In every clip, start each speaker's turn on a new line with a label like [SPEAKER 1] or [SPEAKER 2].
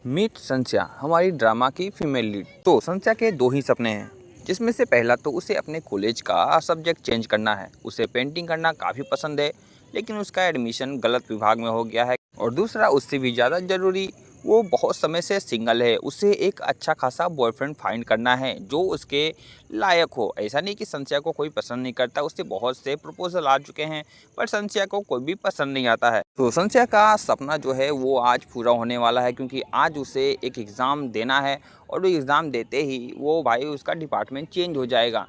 [SPEAKER 1] Meet संस्या हमारी drama की female lead. तो संस्या के दो ही सपने हैं, जिसमें से पहला तो उसे अपने कॉलेज का सब्जेक्ट चेंज करना है। उसे पेंटिंग करना काफ़ी पसंद है, लेकिन उसका एडमिशन गलत विभाग में हो गया है। और दूसरा, उससे भी ज़्यादा ज़रूरी, वो बहुत समय से सिंगल है। उसे एक अच्छा खासा बॉयफ्रेंड फाइंड करना है जो उसके लायक हो। ऐसा नहीं कि संस्या को कोई पसंद नहीं करता, उससे बहुत से प्रपोजल आ चुके हैं, पर संस्या को कोई भी पसंद नहीं आता है। तो संस्या का सपना जो है वो आज पूरा होने वाला है, क्योंकि आज उसे एक एग्ज़ाम देना है। और वो एग्ज़ाम देते ही वो भाई उसका डिपार्टमेंट चेंज हो जाएगा।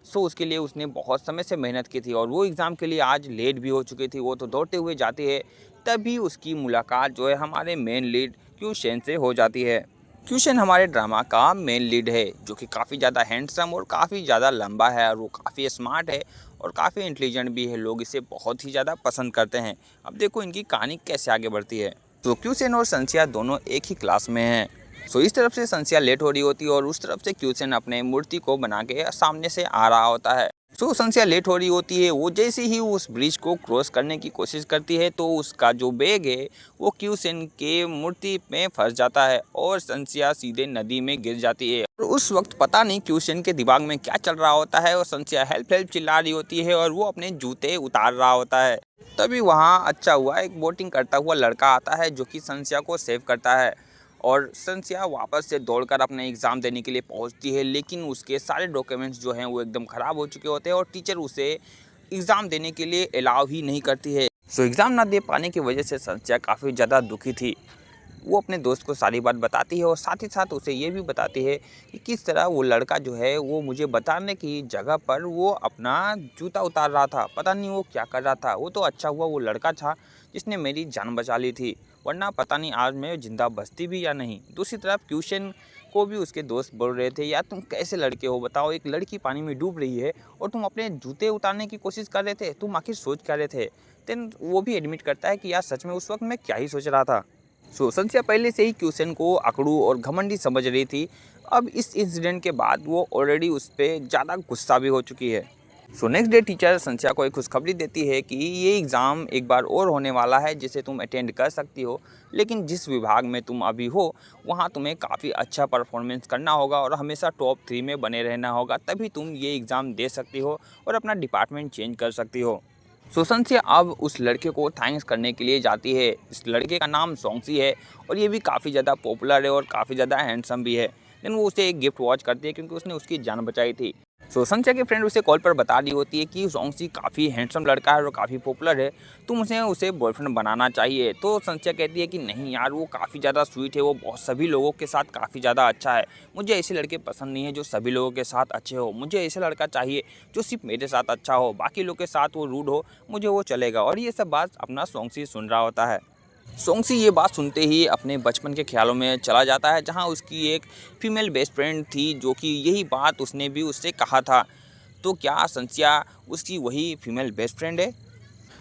[SPEAKER 1] सो उसके लिए उसने बहुत समय से मेहनत की थी और वो एग्ज़ाम के लिए आज लेट भी हो चुकी थी। वो तो दौड़ते हुए जाती है, तभी उसकी मुलाकात जो है हमारे मेन लीड क्यूशन से हो जाती है। क्यूशन हमारे ड्रामा का मेन लीड है, जो कि काफ़ी ज़्यादा हैंडसम और काफ़ी ज़्यादा लंबा है, और वो काफ़ी स्मार्ट है और काफ़ी इंटेलिजेंट भी है। लोग इसे बहुत ही ज़्यादा पसंद करते हैं। अब देखो इनकी कहानी कैसे आगे बढ़ती है। तो क्यूशन और संस्या दोनों एक ही क्लास में हैं। सो इस तरफ से संस्या लेट हो रही होती है और उस तरफ से क्यूशन अपने मूर्ति को बना के सामने से आ रहा होता है। सो संस्या लेट हो रही होती है। वो जैसे ही उस ब्रिज को क्रॉस करने की कोशिश करती है, तो उसका जो बैग है वो क्यूशन के मूर्ति में फंस जाता है और संस्या सीधे नदी में गिर जाती है। और उस वक्त पता नहीं क्यूशन के दिमाग में क्या चल रहा होता है, और संस्या हेल्प हेल्प चिल्ला रही होती है और वो अपने जूते उतार रहा होता है। तभी वहाँ अच्छा हुआ एक बोटिंग करता हुआ लड़का आता है, जो कि संस्या को सेव करता है। और संस्या वापस से दौड़कर अपने एग्ज़ाम देने के लिए पहुंचती है, लेकिन उसके सारे डॉक्यूमेंट्स जो हैं वो एकदम ख़राब हो चुके होते हैं और टीचर उसे एग्ज़ाम देने के लिए अलाउ ही नहीं करती है। सो एग्ज़ाम ना दे पाने की वजह से संस्या काफ़ी ज़्यादा दुखी थी। वो अपने दोस्त को सारी बात बताती है और साथ ही साथ उसे ये भी बताती है कि किस तरह वो लड़का जो है वो मुझे बताने की जगह पर वो अपना जूता उतार रहा था। पता नहीं वो क्या कर रहा था। वो तो अच्छा हुआ वो लड़का था जिसने मेरी जान बचा ली थी, वरना पता नहीं आज मैं जिंदा बचती भी या नहीं। दूसरी तरफ ट्यूशन को भी उसके दोस्त बोल रहे थे, यार तुम कैसे लड़के हो, बताओ, एक लड़की पानी में डूब रही है और तुम अपने जूते उतारने की कोशिश कर रहे थे, तुम आखिर सोच क्या रहे थे। देन वो भी एडमिट करता है कि यार सच में उस वक्त मैं क्या ही सोच रहा था। सो संस्या पहले से ही क्यूशन को अकड़ू और घमंडी समझ रही थी। अब इस इंसिडेंट के बाद वो ऑलरेडी उस पर ज़्यादा गुस्सा भी हो चुकी है। सो नेक्स्ट डे टीचर संस्या को एक खुशखबरी देती है कि ये एग्ज़ाम एक बार और होने वाला है, जिसे तुम अटेंड कर सकती हो, लेकिन जिस विभाग में तुम अभी हो वहाँ तुम्हें काफ़ी अच्छा परफॉर्मेंस करना होगा और हमेशा टॉप 3 में बने रहना होगा, तभी तुम ये एग्ज़ाम दे सकती हो और अपना डिपार्टमेंट चेंज कर सकती हो। सो संस्या अब उस लड़के को थैंक्स करने के लिए जाती है। इस लड़के का नाम सोंगसी है और ये भी काफ़ी ज़्यादा पॉपुलर है और काफ़ी ज़्यादा हैंडसम भी है। देन वो उसे एक गिफ्ट वॉच करती है, क्योंकि उसने उसकी जान बचाई थी। सो संस्या के फ्रेंड उसे कॉल पर बता रही होती है कि सोंगसी काफ़ी हैंडसम लड़का है और काफ़ी पॉपुलर है, तुम उसे बॉयफ्रेंड बनाना चाहिए। तो संस्या कहती है कि नहीं यार, वो काफ़ी ज़्यादा स्वीट है, वो बहुत सभी लोगों के साथ काफ़ी ज़्यादा अच्छा है, मुझे ऐसे लड़के पसंद नहीं है जो सभी लोगों के साथ अच्छे हो, मुझे ऐसा लड़का चाहिए जो सिर्फ मेरे साथ अच्छा हो, बाकी लोग के साथ वो रूड हो, मुझे वो चलेगा। और ये सब बात अपना सोंगसी सुन रहा होता है। सोंगसी ये बात सुनते ही अपने बचपन के ख्यालों में चला जाता है, जहाँ उसकी एक फीमेल बेस्ट फ्रेंड थी, जो कि यही बात उसने भी उससे कहा था। तो क्या संस्या उसकी वही फीमेल बेस्ट फ्रेंड है?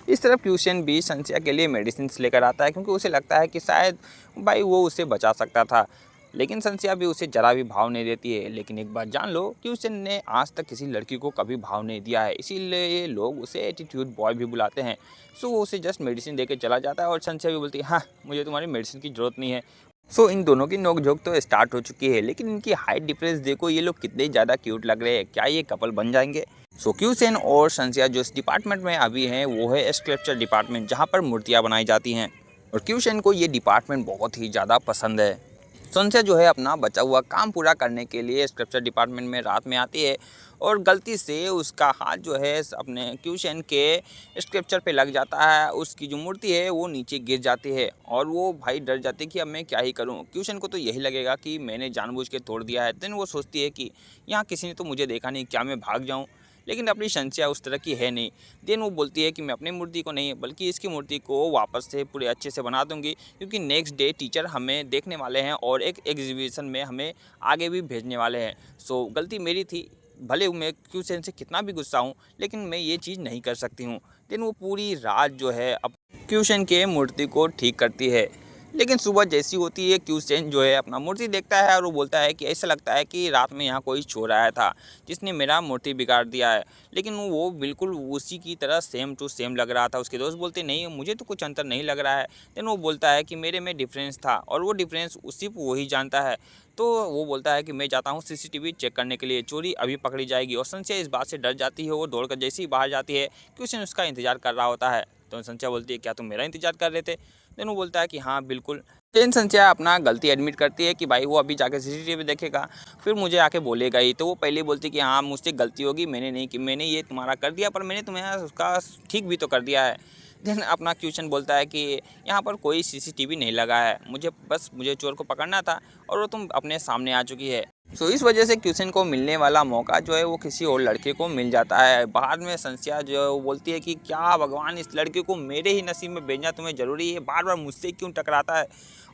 [SPEAKER 1] इस तरफ ट्यूशन भी संस्या के लिए मेडिसिन लेकर आता है, क्योंकि उसे लगता है कि शायद भाई वो उसे बचा सकता था। लेकिन संस्या भी उसे जरा भी भाव नहीं देती है। लेकिन एक बात जान लो, ट्यूशन ने आज तक किसी लड़की को कभी भाव नहीं दिया है, इसीलिए लोग उसे एटीट्यूड बॉय भी बुलाते हैं। सो वो उसे जस्ट मेडिसिन देकर चला जाता है और संस्या भी बोलती है, हाँ मुझे तुम्हारी मेडिसिन की ज़रूरत नहीं है। सो इन दोनों की नोकझोंक तो स्टार्ट हो चुकी है, लेकिन इनकी हाइट डिफरेंस देखो, ये लोग कितने ज़्यादा क्यूट लग रहे हैं। क्या ये कपल बन जाएंगे? सो क्यूसेन और संस्या जो इस डिपार्टमेंट में अभी हैं वो है स्कल्पचर डिपार्टमेंट, जहाँ पर मूर्तियाँ बनाई जाती हैं। और क्यूसेन को ये डिपार्टमेंट बहुत ही ज़्यादा पसंद है। संस्या जो है अपना बचा हुआ काम पूरा करने के लिए स्कल्पचर डिपार्टमेंट में रात में आती है, और गलती से उसका हाथ जो है अपने क्यूशन के स्कल्पचर पे लग जाता है। उसकी जो मूर्ति है वो नीचे गिर जाती है और वो भाई डर जाती है कि अब मैं क्या ही करूं। क्यूशन को तो यही लगेगा कि मैंने जानबूझ के तोड़ दिया है। देन वो सोचती है कि यहाँ किसी ने तो मुझे देखा नहीं, क्या मैं भाग जाऊँ। लेकिन अपनी संस्या उस तरह की है नहीं। देन वो बोलती है कि मैं अपनी मूर्ति को नहीं, बल्कि इसकी मूर्ति को वापस से पूरे अच्छे से बना दूंगी, क्योंकि नेक्स्ट डे टीचर हमें देखने वाले हैं और एक एग्जीबिशन में हमें आगे भी भेजने वाले हैं। सो गलती मेरी थी, भले मैं क्यूशन से कितना भी गुस्सा हूँ, लेकिन मैं ये चीज़ नहीं कर सकती हूँ। देन वो पूरी रात जो है अब क्यूशन के मूर्ति को ठीक करती है। लेकिन सुबह जैसी होती है क्यूसेन जो है अपना मूर्ति देखता है और वो बोलता है कि ऐसा लगता है कि रात में यहाँ कोई चोर आया था जिसने मेरा मूर्ति बिगाड़ दिया है। लेकिन वो बिल्कुल उसी की तरह सेम टू सेम लग रहा था। उसके दोस्त बोलते नहीं मुझे तो कुछ अंतर नहीं लग रहा है। देन वो बोलता है कि मेरे में डिफरेंस था और वो डिफरेंस सिर्फ वही जानता है। तो वो बोलता है कि मैं जाता हूँ सीसीटीवी चेक करने के लिए, चोरी अभी पकड़ी जाएगी। और संशय इस बात से डर जाती है। वो दौड़कर जैसे ही बाहर जाती है क्यूसेन उसका इंतजार कर रहा होता है। तो संशय बोलती है क्या तुम मेरा इंतजार कर रहे थे? देन वो बोलता है कि हाँ बिल्कुल। देन संजय अपना गलती एडमिट करती है कि भाई वो अभी जाके सीसीटीवी देखेगा, फिर मुझे आके बोलेगा ही। तो वो पहले बोलती है कि हाँ मुझसे गलती होगी, मैंने नहीं कि मैंने ये तुम्हारा कर दिया, पर मैंने तुम्हें उसका ठीक भी तो कर दिया है। देन अपना क्वेश्चन बोलता है कि यहाँ पर कोई सीसीटीवी नहीं लगा है, मुझे चोर को पकड़ना था और वो तुम अपने सामने आ चुकी है। सो इस वजह से क्वेश्चन को मिलने वाला मौका जो है वो किसी और लड़के को मिल जाता है। बाद में संस्या जो है वो बोलती है कि क्या भगवान इस लड़के को मेरे ही नसीब में भेजना तुम्हें ज़रूरी है, बार बार मुझसे क्यों टकराता है।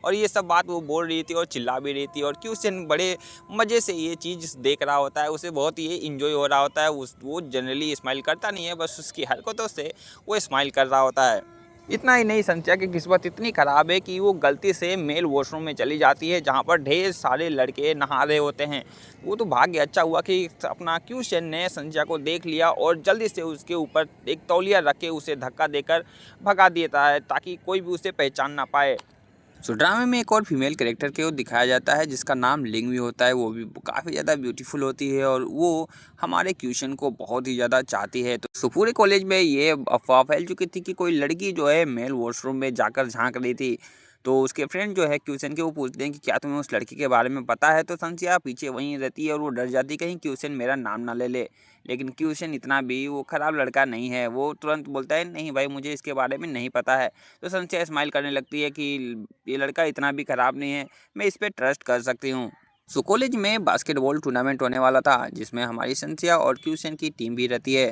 [SPEAKER 1] और ये सब बात वो बोल रही थी और चिल्ला भी रही थी। और क्वेश्चन बड़े मज़े से ये चीज़ देख रहा होता है, उसे बहुत ही इंजॉय हो रहा होता है। वो जनरली स्माइल करता नहीं है, बस उसकी हरकतों से वो स्माइल कर रहा होता है। इतना ही नहीं, संध्या की किस्मत इतनी ख़राब है कि वो गलती से मेल वॉशरूम में चली जाती है जहाँ पर ढेर सारे लड़के नहा रहे होते हैं। वो तो भाग्य अच्छा हुआ कि अपना क्यूशन ने संध्या को देख लिया और जल्दी से उसके ऊपर एक तौलिया रख के उसे धक्का देकर भगा देता है ताकि कोई भी उसे पहचान ना पाए। सो ड्रामे में एक और फीमेल कैरेक्टर को दिखाया जाता है जिसका नाम लिंगवी होता है। वो भी काफ़ी ज़्यादा ब्यूटीफुल होती है और वो हमारे क्वेश्चन को बहुत ही ज़्यादा चाहती है। तो सो पूरे कॉलेज में ये अफवाह फैल चुकी थी कि कोई लड़की जो है मेल वॉशरूम में जाकर झांक रही थी। तो उसके फ्रेंड जो है क्वेश्चन के, वो पूछते हैं कि क्या तुम्हें उस लड़की के बारे में पता है। तो संध्या पीछे वहीं रहती है और वो डर जाती कहीं क्वेश्चन मेरा नाम ना ले ले। लेकिन क्वेश्चन इतना भी वो ख़राब लड़का नहीं है, वो तुरंत बोलता है नहीं भाई मुझे इसके बारे में नहीं पता है। तो संध्या स्माइल करने लगती है कि ये लड़का इतना भी ख़राब नहीं है, मैं इस पे ट्रस्ट कर सकती हूँ। सो कॉलेज में बास्केटबॉल टूर्नामेंट होने वाला था जिसमें हमारी संध्या और क्यूसन की टीम भी रहती है।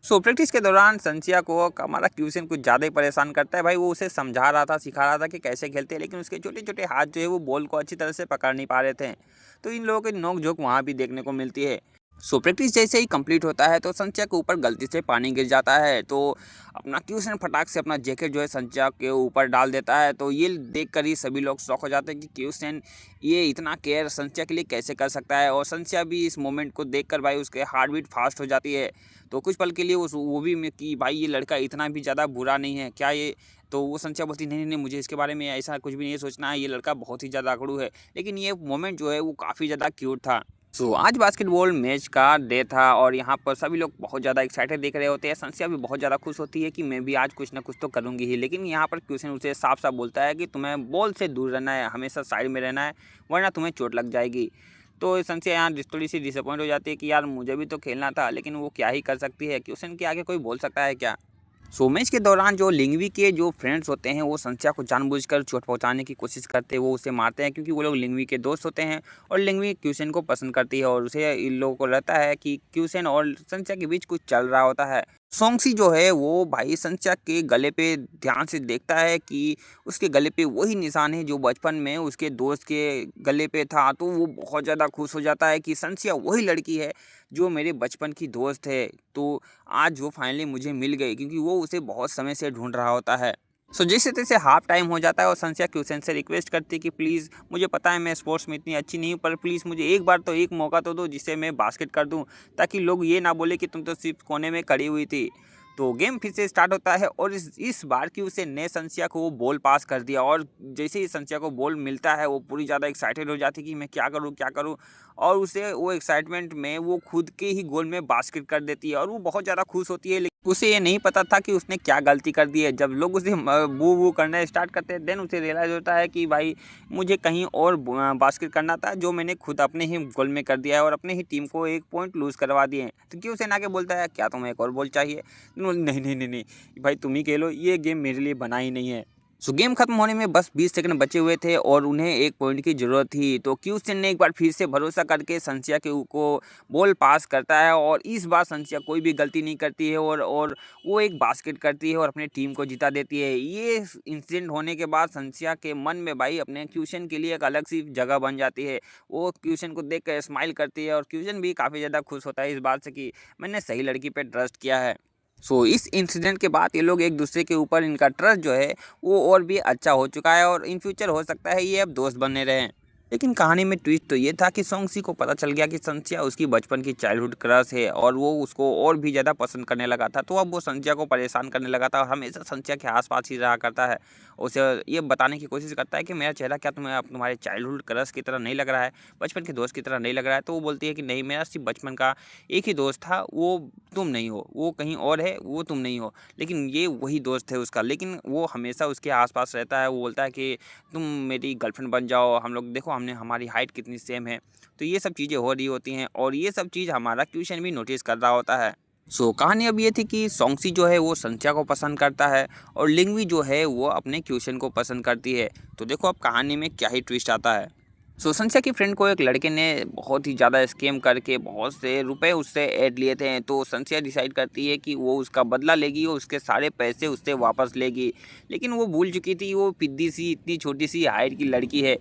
[SPEAKER 1] सो प्रैक्टिस के दौरान संध्या को हमारा क्यूसन कुछ ज़्यादा ही परेशान करता है। भाई वो उसे समझा रहा था, सिखा रहा था कि कैसे खेलते हैं, लेकिन उसके छोटे छोटे हाथ जो है वो बॉल को अच्छी तरह से पकड़ नहीं पा रहे थे। तो इन लोगों की नोक झोंक वहाँ भी देखने को मिलती है। सो प्रैक्टिस जैसे ही कंप्लीट होता है तो संध्या के ऊपर गलती से पानी गिर जाता है। तो अपना क्यूसन फटाक से अपना जैकेट जो है संध्या के ऊपर डाल देता है। तो ये देखकर ही सभी लोग शॉक हो जाते हैं कि क्यूसन ये इतना केयर संध्या के लिए कैसे कर सकता है। और संध्या भी इस मोमेंट को देखकर भाई उसके हार्ट बीट फास्ट हो जाती है। तो कुछ पल के लिए वो भी कि भाई ये लड़का इतना भी ज़्यादा बुरा नहीं है क्या ये। तो वो संध्या बोलती नहीं नहीं नहीं, मुझे इसके बारे में ऐसा कुछ भी नहीं सोचना है, ये लड़का बहुत ही ज़्यादा अकड़ू है। लेकिन ये मोमेंट जो है वो काफ़ी ज़्यादा क्यूट था। आज बास्केटबॉल मैच का डे था और यहाँ पर सभी लोग बहुत ज़्यादा एक्साइटेड देख रहे होते हैं। संध्या भी बहुत ज़्यादा खुश होती है कि मैं भी आज कुछ ना कुछ तो करूँगी ही। लेकिन यहाँ पर क्वेश्चन उसे साफ साफ बोलता है कि तुम्हें बॉल से दूर रहना है, हमेशा साइड में रहना है, वरना तुम्हें चोट लग जाएगी। तो संध्या यहाँ थोड़ी सी डिसअपॉइंट हो जाती है कि यार मुझे भी तो खेलना था, लेकिन वो क्या ही कर सकती है, क्वेश्चन के आगे कोई बोल सकता है क्या। मैच के दौरान जो लिंगवी के जो फ्रेंड्स होते हैं वो संध्या को जानबूझकर चोट पहुंचाने की कोशिश करते हैं, वो उसे मारते हैं क्योंकि वो लोग लिंगवी के दोस्त होते हैं। और लिंगवी क्यूसन को पसंद करती है और उसे इन लोगों को रहता है कि क्यूसन और संध्या के बीच कुछ चल रहा होता है। सोंगसी जो है वो भाई संध्या के गले पे ध्यान से देखता है कि उसके गले पे वही निशान है जो बचपन में उसके दोस्त के गले पे था। तो वो बहुत ज़्यादा खुश हो जाता है कि संध्या वही लड़की है जो मेरे बचपन की दोस्त है। तो आज वो फाइनली मुझे मिल गई क्योंकि वो उसे बहुत समय से ढूंढ रहा होता है। जैसे तैसे हाफ टाइम हो जाता है और संध्या क्वेश्चन से रिक्वेस्ट करती है कि प्लीज़ मुझे पता है मैं स्पोर्ट्स में इतनी अच्छी नहीं हूँ, पर प्लीज़ मुझे एक बार तो एक मौका तो दो जिससे मैं बास्केट कर दूँ, ताकि लोग ये ना बोले कि तुम तो सिर्फ कोने में खड़ी हुई थी। तो गेम फिर से स्टार्ट होता है और इस बार की उसे ने संध्या को वो बॉल पास कर दिया। और जैसे ही संध्या को बॉल मिलता है वो पूरी ज़्यादा एक्साइटेड हो जाती है कि मैं क्या करूँ क्या करूँ। और उसे वो एक्साइटमेंट में वो खुद के ही गोल में बास्केट कर देती है और वो बहुत ज़्यादा खुश होती है। लेकिन उसे ये नहीं पता था कि उसने क्या गलती कर दी है। जब लोग उसे बू बू करना स्टार्ट करते हैं देन उसे रियलाइज़ होता है कि भाई मुझे कहीं और बास्केट करना था, जो मैंने खुद अपने ही गोल में कर दिया है और अपने ही टीम को एक पॉइंट लूज़ करवा दिए हैं। तो क्यों सेना के बोलता है क्या तुम्हें एक और बॉल चाहिए? नहीं नहीं नहीं नहीं भाई तुम ही खेलो, ये गेम मेरे लिए बना ही नहीं है। गेम खत्म होने में बस 20 सेकंड बचे हुए थे और उन्हें एक पॉइंट की ज़रूरत थी। तो क्यूसन ने एक बार फिर से भरोसा करके संध्या के को बॉल पास करता है और इस बार संध्या कोई भी गलती नहीं करती है और वो एक बास्केट करती है और अपने टीम को जिता देती है। ये इंसिडेंट होने के बाद संध्या के मन में भाई अपने क्यूसन के लिए एक अलग सी जगह बन जाती है। वो क्यूसन को देख कर स्माइल करती है और क्यूसन भी काफ़ी ज़्यादा खुश होता है इस बात से कि मैंने सही लड़की पर ट्रस्ट किया है। इस इंसिडेंट के बाद ये लोग एक दूसरे के ऊपर इनका ट्रस्ट जो है वो और भी अच्छा हो चुका है और इन फ्यूचर हो सकता है ये अब दोस्त बने रहें। लेकिन कहानी में ट्विस्ट तो ये था कि सोंगसी को पता चल गया कि संध्या उसकी बचपन की चाइल्डहुड क्रश है और वो उसको और भी ज़्यादा पसंद करने लगा था। तो अब वो संध्या को परेशान करने लगा था और हमेशा संध्या के आसपास ही रहा करता है। उसे ये बताने की कोशिश करता है कि मेरा चेहरा क्या तुम्हें अब तुम्हारे चाइल्डहुड क्रश की तरह नहीं लग रहा है, बचपन के दोस्त की तरह नहीं लग रहा है। तो वो बोलती है कि नहीं, मेरा सिर्फ बचपन का एक ही दोस्त था, वो तुम नहीं हो, वो कहीं और है, वो तुम नहीं हो, लेकिन ये वही दोस्त है उसका। लेकिन वो हमेशा उसके आसपास रहता है। वो बोलता है कि तुम मेरी गर्लफ्रेंड बन जाओ, हम लोग देखो हमने हमारी हाइट कितनी सेम है। तो ये सब चीज़ें हो रही होती हैं और ये सब चीज़ हमारा क्वेश्चन भी नोटिस कर रहा होता है। कहानी अब ये थी कि सोंगसी जो है वो संध्या को पसंद करता है और लिंगवी जो है वो अपने क्वेश्चन को पसंद करती है। तो देखो अब कहानी में क्या ही ट्विस्ट आता है। संध्या की फ्रेंड को एक लड़के ने बहुत ही ज़्यादा स्कैम करके बहुत से रुपए उससे ऐड लिए थे। तो संध्या डिसाइड करती है कि वो उसका बदला लेगी और उसके सारे पैसे उससे वापस लेगी। लेकिन वो भूल चुकी थी वो पिद्दी सी इतनी छोटी सी हाइट की लड़की है।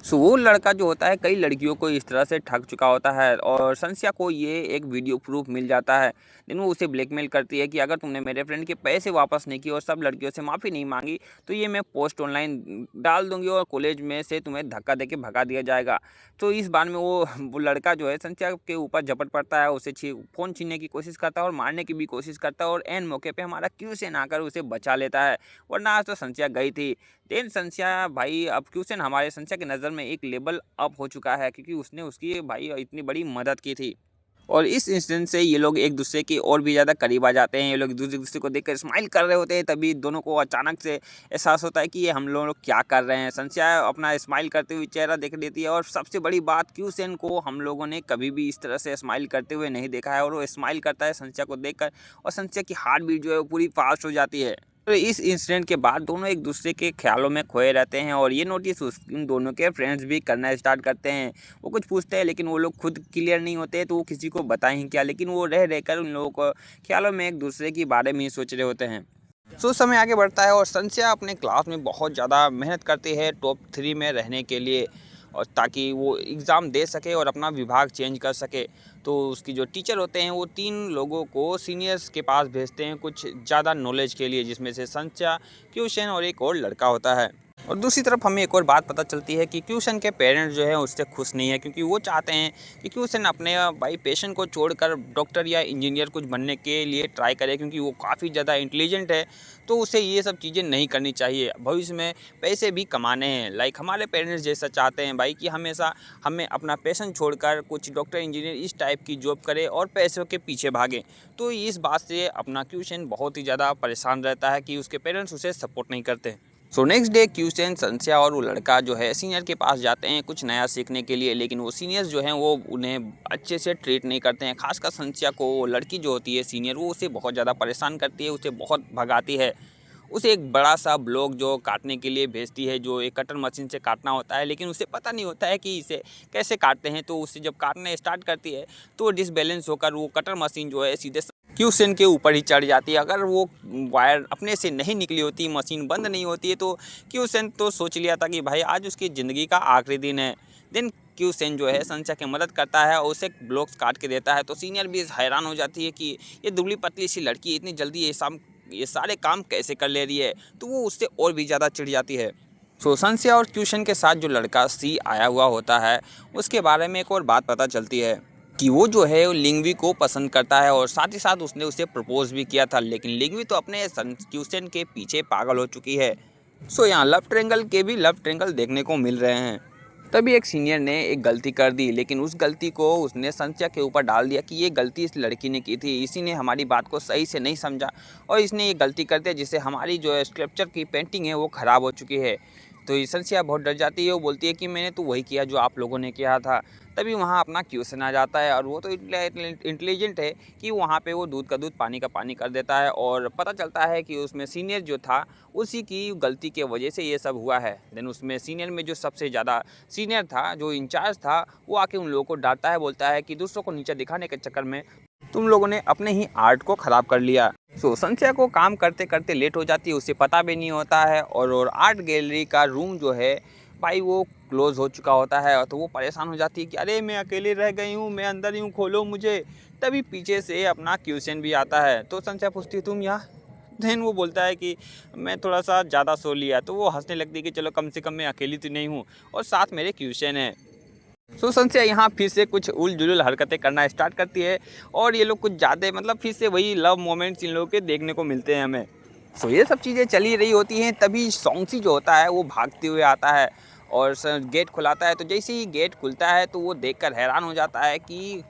[SPEAKER 1] वो लड़का जो होता है कई लड़कियों को इस तरह से ठग चुका होता है और संध्या को ये एक वीडियो प्रूफ मिल जाता है। लेकिन वो उसे ब्लैकमेल करती है कि अगर तुमने मेरे फ्रेंड के पैसे वापस नहीं किए और सब लड़कियों से माफ़ी नहीं मांगी तो ये मैं पोस्ट ऑनलाइन डाल दूंगी और कॉलेज में से तुम्हें धक्का देके भगा दिया जाएगा। तो इस बार में वो लड़का जो है संध्या के ऊपर झपट पड़ता है, उसे फ़ोन छीनने की कोशिश करता है और मारने की भी कोशिश करता है और एन मौके पर हमारा क्यूसेन आकर उसे बचा लेता है, वरना आज तो संध्या गई थी। देन संध्या भाई अब क्वेश्चन हमारे संध्या की नज़र में एक लेवल अप हो चुका है क्योंकि उसने उसकी भाई इतनी बड़ी मदद की थी। और इस इंसिडेंट से ये लोग एक दूसरे के और भी ज़्यादा करीब आ जाते हैं। ये लोग एक दूसरे को देखकर स्माइल कर रहे होते हैं, तभी दोनों को अचानक से एहसास होता है कि ये हम लोग क्या कर रहे हैं। संध्या अपना स्माइल करते हुए चेहरा देख लेती है और सबसे बड़ी बात क्यूसेन को हम लोगों ने कभी भी इस तरह से स्माइल करते हुए नहीं देखा है और वो स्माइल करता है संध्या को देखकर और संध्या की हार्ट बीट जो है वो पूरी फास्ट हो जाती है। तो इस इंसिडेंट के बाद दोनों एक दूसरे के ख्यालों में खोए रहते हैं और ये नोटिस उन दोनों के फ्रेंड्स भी करना स्टार्ट करते हैं। वो कुछ पूछते हैं लेकिन वो लोग खुद क्लियर नहीं होते तो वो किसी को बताएं ही क्या, लेकिन वो रह रहकर उन लोगों को ख्यालों में एक दूसरे के बारे में ही सोच रहे होते हैं। समय आगे बढ़ता है और संध्या अपने क्लास में बहुत ज़्यादा मेहनत करती है टॉप 3 में रहने के लिए और ताकि वो एग्ज़ाम दे सके और अपना विभाग चेंज कर सके। तो उसकी जो टीचर होते हैं वो 3 लोगों को सीनियर्स के पास भेजते हैं कुछ ज़्यादा नॉलेज के लिए, जिसमें से संध्या, क्यूशन और एक और लड़का होता है। और दूसरी तरफ हमें एक और बात पता चलती है कि क्यूशन के पेरेंट्स जो हैं उससे खुश नहीं है क्योंकि वो चाहते हैं कि क्यूशन अपने भाई पेशेंट को छोड़कर डॉक्टर या इंजीनियर कुछ बनने के लिए ट्राई करे क्योंकि वो काफ़ी ज़्यादा इंटेलिजेंट है। तो उसे ये सब चीज़ें नहीं करनी चाहिए, भविष्य में पैसे भी कमाने हैं। लाइक हमारे पेरेंट्स जैसा चाहते हैं भाई कि हमेशा हमें अपना पैशन छोड़कर कुछ डॉक्टर इंजीनियर इस टाइप की जॉब करे और पैसों के पीछे भागे। तो इस बात से अपना क्यूशन बहुत ही ज़्यादा परेशान रहता है कि उसके पेरेंट्स उसे सपोर्ट नहीं करते। नेक्स्ट डे क्यूशन, संध्या और वो लड़का जो है सीनियर के पास जाते हैं कुछ नया सीखने के लिए, लेकिन वो सीनियर्स जो हैं वो उन्हें अच्छे से ट्रीट नहीं करते हैं। खासकर संध्या को वो लड़की जो होती है सीनियर वो उसे बहुत ज़्यादा परेशान करती है, उसे बहुत भगाती है। उसे एक बड़ा सा ब्लॉक जो काटने के लिए भेजती है, जो एक कटर मशीन से काटना होता है, लेकिन उसे पता नहीं होता है कि इसे कैसे काटते हैं। तो उसे जब काटना स्टार्ट करती है तो डिसबैलेंस होकर वो कटर मशीन जो है सीधे क्यूसेन के ऊपर ही चढ़ जाती है। अगर वो वायर अपने से नहीं निकली होती, मशीन बंद नहीं होती है, तो क्यूसेन तो सोच लिया था कि भाई आज उसकी ज़िंदगी का आखिरी दिन है। देन क्यूसेन जो है संध्या की मदद करता है और उसे ब्लॉक्स काट के देता है। तो सीनियर भी हैरान हो जाती है कि ये दुबली पतली सी लड़की इतनी जल्दी ये सारे काम कैसे कर ले रही है। तो वो उससे और भी ज़्यादा चिढ़ जाती है। संध्या और क्यूशन के साथ जो लड़का सी आया हुआ होता है उसके बारे में एक और बात पता चलती है कि वो जो है वो लिंगवी को पसंद करता है और साथ ही साथ उसने उसे प्रपोज भी किया था, लेकिन लिंगवी तो अपने क्यूशन के पीछे पागल हो चुकी है। यहाँ लव ट्रायंगल के भी लव ट्रायंगल देखने को मिल रहे हैं। तभी एक सीनियर ने एक गलती कर दी, लेकिन उस गलती को उसने संध्या के ऊपर डाल दिया कि ये गलती इस लड़की ने की थी, इसी ने हमारी बात को सही से नहीं समझा और इसने ये गलती कर दिया जिससे हमारी जो स्कल्पचर की पेंटिंग है वो ख़राब हो चुकी है। तो ये संध्या बहुत डर जाती है, वो बोलती है कि मैंने तो वही किया जो आप लोगों ने किया था। तभी वहाँ अपना क्वेश्चन आ जाता है और वो तो इंटेलिजेंट है कि वहाँ पे वो दूध का दूध पानी का पानी कर देता है और पता चलता है कि उसमें सीनियर जो था उसी की गलती के वजह से ये सब हुआ है। देन उसमें सीनियर में जो सबसे ज़्यादा सीनियर था, जो इंचार्ज था, वो आके उन लोगों को डांटता है, बोलता है कि दूसरों को नीचे दिखाने के चक्कर में तुम लोगों ने अपने ही आर्ट को ख़राब कर लिया। संध्या को काम करते करते लेट हो जाती है, उसे पता भी नहीं होता है और आर्ट गैलरी का रूम जो है भाई वो क्लोज़ हो चुका होता है, तो वो परेशान हो जाती है कि अरे मैं अकेले रह गई हूँ, मैं अंदर ही हूँ, खोलो मुझे। तभी पीछे से अपना क्वेश्चन भी आता है, तो संध्या पूछती है तुम यहाँ? देन वो बोलता है कि मैं थोड़ा-सा ज़्यादा सो लिया, तो वो हँसने लगती है कि चलो कम से कम मैं अकेली तो नहीं हूँ और साथ मेरे क्वेश्चन है। सो संध्या यहाँ फिर से कुछ उल-जुलूल हरकतें करना स्टार्ट करती है और ये लोग कुछ ज़्यादा मतलब फिर से वही लव मोमेंट्स इन लोगों के देखने को मिलते हैं हमें। सो ये सब चीज़ें चल ही रही होती हैं, तभी सोंगसी जो होता है वो भागते हुए आता है और गेट खुलाता है। तो जैसे ही गेट खुलता है तो वो देखकर हैरान हो जाता है कि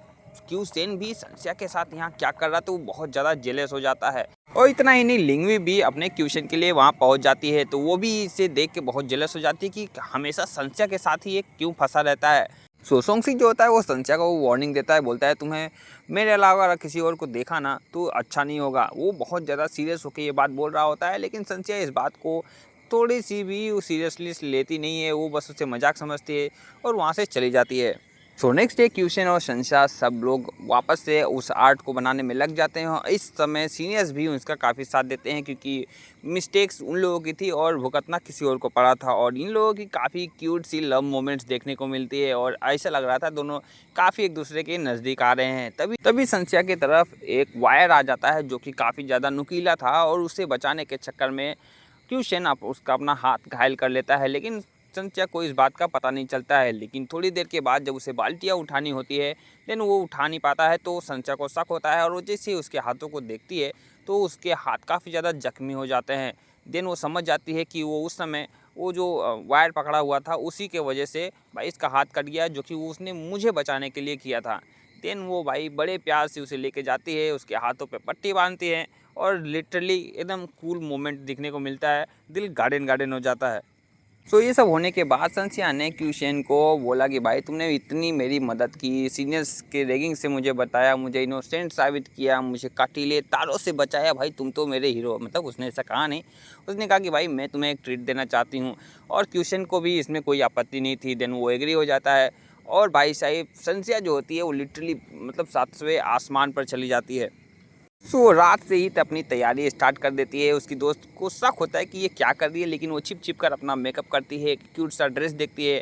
[SPEAKER 1] क्यूसेन भी संध्या के साथ यहाँ क्या कर रहा है, तो वो बहुत ज़्यादा जेलस हो जाता है। और इतना ही नहीं, लिंगवी भी अपने क्वेश्चन के लिए वहाँ पहुँच जाती है, तो वो भी इसे देख के बहुत जेलस हो जाती है कि हमेशा संध्या के साथ ही ये क्यों फंसा रहता है। सो सोंगसी जो होता है वो संध्या को वार्निंग देता है, बोलता है तुम्हें मेरे अलावा अगर किसी और को देखा ना तो अच्छा नहीं होगा। वो बहुत ज़्यादा सीरियस होकर ये बात बोल रहा होता है, लेकिन संध्या इस बात को थोड़ी सी भी सीरियसली लेती नहीं है, वो बस उसे मजाक समझती है और वहाँ से चली जाती है। सो नेक्स्ट डे क्यूशन और संशा सब लोग वापस से उस आर्ट को बनाने में लग जाते हैं और इस समय सीनियर्स भी उसका काफ़ी साथ देते हैं, क्योंकि मिस्टेक्स उन लोगों की थी और भुगतना किसी और को पड़ा था। और इन लोगों की काफ़ी क्यूट सी लव मोमेंट्स देखने को मिलती है और ऐसा लग रहा था दोनों काफ़ी एक दूसरे के नज़दीक आ रहे हैं। तभी तभी संशा की तरफ एक वायर आ जाता है जो कि काफ़ी ज़्यादा नुकीला था और उसे बचाने के चक्कर में क्यूशन उसका अपना हाथ घायल कर लेता है, लेकिन संध्या को इस बात का पता नहीं चलता है। लेकिन थोड़ी देर के बाद जब उसे बाल्टियाँ उठानी होती है, देन वो उठा नहीं पाता है, तो संध्या को शक होता है और वो जैसे ही उसके हाथों को देखती है तो उसके हाथ काफ़ी ज़्यादा जख्मी हो जाते हैं। देन वो समझ जाती है कि वो उस समय वो जो वायर पकड़ा हुआ था उसी के वजह से भाई इसका हाथ कट गया, जो कि वो उसने मुझे बचाने के लिए किया था। देन वो भाई बड़े प्यार से उसे लेके जाती है, उसके हाथों पे पट्टी बांधती है और लिटरली एकदम कूल मोमेंट दिखने को मिलता है, दिल गार्डन गार्डन हो जाता है। सो ये सब होने के बाद संध्या ने क्यूशन को बोला कि भाई तुमने इतनी मेरी मदद की, सीनियर्स के रैगिंग से मुझे बताया, मुझे इनोसेंट साबित किया, मुझे काटिले तारों से बचाया, भाई तुम तो मेरे हीरो। मतलब उसने ऐसा कहा नहीं, उसने कहा कि भाई मैं तुम्हें एक ट्रीट देना चाहती हूँ। और क्यूशन को भी इसमें कोई आपत्ति नहीं थी। देन वो एग्री हो जाता है और भाई साहब संध्या जो होती है वो लिटरली मतलब सातवें आसमान पर चली जाती है। सो रात से ही तो अपनी तैयारी स्टार्ट कर देती है। उसकी दोस्त को शक होता है कि ये क्या कर रही है, लेकिन वो छिप छिप कर अपना मेकअप करती है, एक क्यूट सा ड्रेस देखती है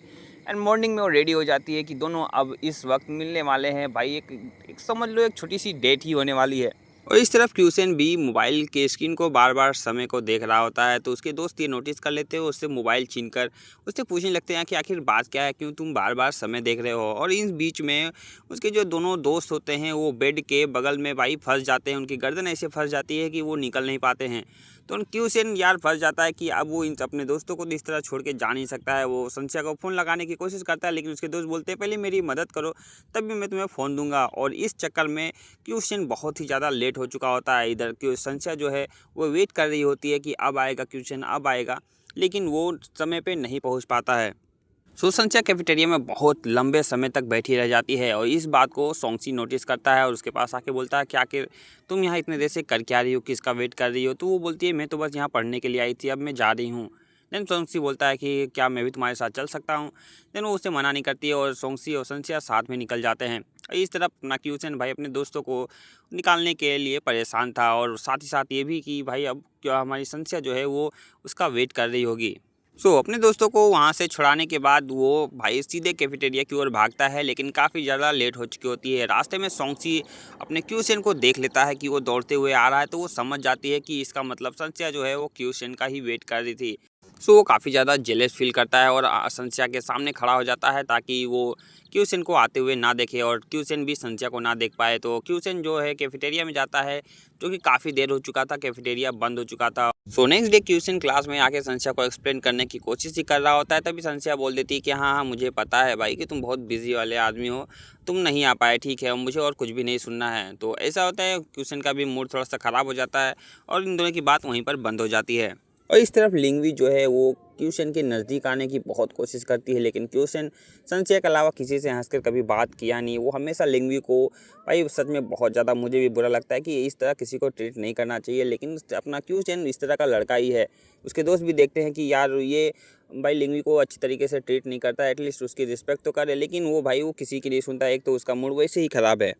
[SPEAKER 1] एंड मॉर्निंग में वो रेडी हो जाती है कि दोनों अब इस वक्त मिलने वाले हैं। भाई एक समझ लो एक छोटी सी डेट ही होने वाली है। और इस तरफ क्यूसन भी मोबाइल के स्क्रीन को बार बार समय को देख रहा होता है, तो उसके दोस्त ये नोटिस कर लेते हैं, उससे मोबाइल छीनकर उससे पूछने लगते हैं कि आखिर बात क्या है, क्यों तुम बार बार समय देख रहे हो। और इस बीच में उसके जो दोनों दोस्त होते हैं वो बेड के बगल में भाई फंस जाते हैं, उनकी गर्दन ऐसे फंस जाती है कि वो निकल नहीं पाते हैं। तो क्यूसन यार फंस जाता है कि अब वो इन अपने दोस्तों को इस तरह छोड़ के जा नहीं सकता है। वो संध्या को फ़ोन लगाने की कोशिश करता है, लेकिन उसके दोस्त बोलते हैं पहले मेरी मदद करो तभी मैं तुम्हें फ़ोन दूंगा। और इस चक्कर में क्वेश्चन बहुत ही ज़्यादा लेट हो चुका होता है। इधर क्यों संध्या जो है वो वेट कर रही होती है कि अब आएगा क्वेश्चन, अब आएगा, लेकिन वो समय पे नहीं पहुंच पाता है। सो संध्या कैफेटेरिया में बहुत लंबे समय तक बैठी रह जाती है और इस बात को सोंगसी नोटिस करता है और उसके पास आके बोलता है कि आखिर तुम यहाँ इतने देर से कर क्या रही हो, किसका वेट कर रही हो। तो वो बोलती है मैं तो बस यहाँ पढ़ने के लिए आई थी, अब मैं जा रही हूँ। देन सोंगसी बोलता है कि क्या मैं भी तुम्हारे साथ चल सकता हूँ। देन वो उसे मना नहीं करती है और सोंगसी और संध्या साथ में निकल जाते हैं। इस तरफ अपना क्यूसन भाई अपने दोस्तों को निकालने के लिए परेशान था और साथ ही साथ ये भी कि भाई अब क्या हमारी संध्या जो है वो उसका वेट कर रही होगी। अपने दोस्तों को वहाँ से छुड़ाने के बाद वो भाई सीधे कैफेटेरिया की ओर भागता है, लेकिन काफ़ी ज़्यादा लेट हो चुकी होती है। रास्ते में सोंगसी अपने क्यूसेन को देख लेता है कि वो दौड़ते हुए आ रहा है, तो वो समझ जाती है कि इसका मतलब संध्या जो है वो क्यूसेन का ही वेट कर रही थी। वो काफ़ी ज़्यादा जेलस फील करता है और संध्या के सामने खड़ा हो जाता है ताकि वो क्यूसेन को आते हुए ना देखे और क्यूसेन भी संध्या को ना देख पाए। तो क्यूसेन जो है कैफेटेरिया में जाता है, जो कि काफ़ी देर हो चुका था, कैफेटेरिया बंद हो चुका था। नेक्स्ट डे क्यूसन क्लास में आके संध्या को एक्सप्लेन करने की कोशिश ही कर रहा होता है, तभी संध्या बोल देती है कि हाँ हाँ मुझे पता है भाई कि तुम बहुत बिजी वाले आदमी हो, तुम नहीं आ पाए, ठीक है, मुझे और कुछ भी नहीं सुनना है। तो ऐसा होता है, क्यूसन का भी मूड थोड़ा सा ख़राब हो जाता है और इन दोनों की बात वहीं पर बंद हो जाती है। और इस तरफ लिंगवी जो है वो क्यूसन के नज़दीक आने की बहुत कोशिश करती है, लेकिन क्यूसन संशय के अलावा किसी से हंसकर कभी बात किया नहीं। वो हमेशा लिंगवी को भाई सच में बहुत ज़्यादा मुझे भी बुरा लगता है कि इस तरह किसी को ट्रीट नहीं करना चाहिए, लेकिन अपना क्यूसन इस तरह का लड़का ही है। उसके दोस्त भी देखते हैं कि यार ये भाई लिंगवी को अच्छी तरीके से ट्रीट नहीं करता, एटलीस्ट उसकी रिस्पेक्ट तो करे, लेकिन वो भाई वो किसी की नहीं सुनता। एक तो उसका मूड वैसे ही ख़राब है।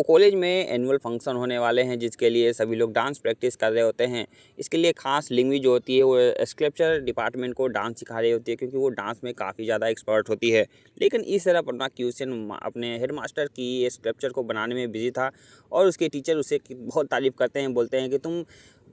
[SPEAKER 1] कॉलेज में एनुअल फंक्शन होने वाले हैं जिसके लिए सभी लोग डांस प्रैक्टिस कर रहे होते हैं। इसके लिए खास लिंग्वी जो होती है वो स्कल्पचर डिपार्टमेंट को डांस सिखा रही होती है, क्योंकि वो डांस में काफ़ी ज़्यादा एक्सपर्ट होती है। लेकिन इस तरह प्रोनाक्यूशन अपने हेडमास्टर की स्कल्पचर को बनाने में बिजी था और उसके टीचर उसे बहुत तारीफ़ करते हैं, बोलते हैं कि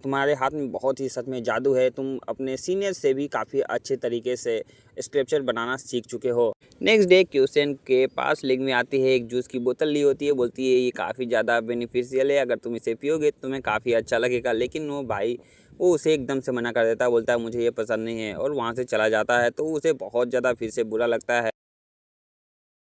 [SPEAKER 1] तुम्हारे हाथ में बहुत ही सच में जादू है, तुम अपने सीनियर से भी काफ़ी अच्छे तरीके से स्कल्पचर बनाना सीख चुके हो। नेक्स्ट डे क्यूसन के पास लिंग में आती है, एक जूस की बोतल ली होती है, बोलती है ये काफ़ी ज़्यादा बेनिफिशियल है, अगर तुम इसे पियोगे तो तुम्हें काफ़ी अच्छा लगेगा। लेकिन वो उसे एकदम से मना कर देता है, बोलता है मुझे ये पसंद नहीं है और वहाँ से चला जाता है। तो उसे बहुत ज़्यादा फिर से बुरा लगता है।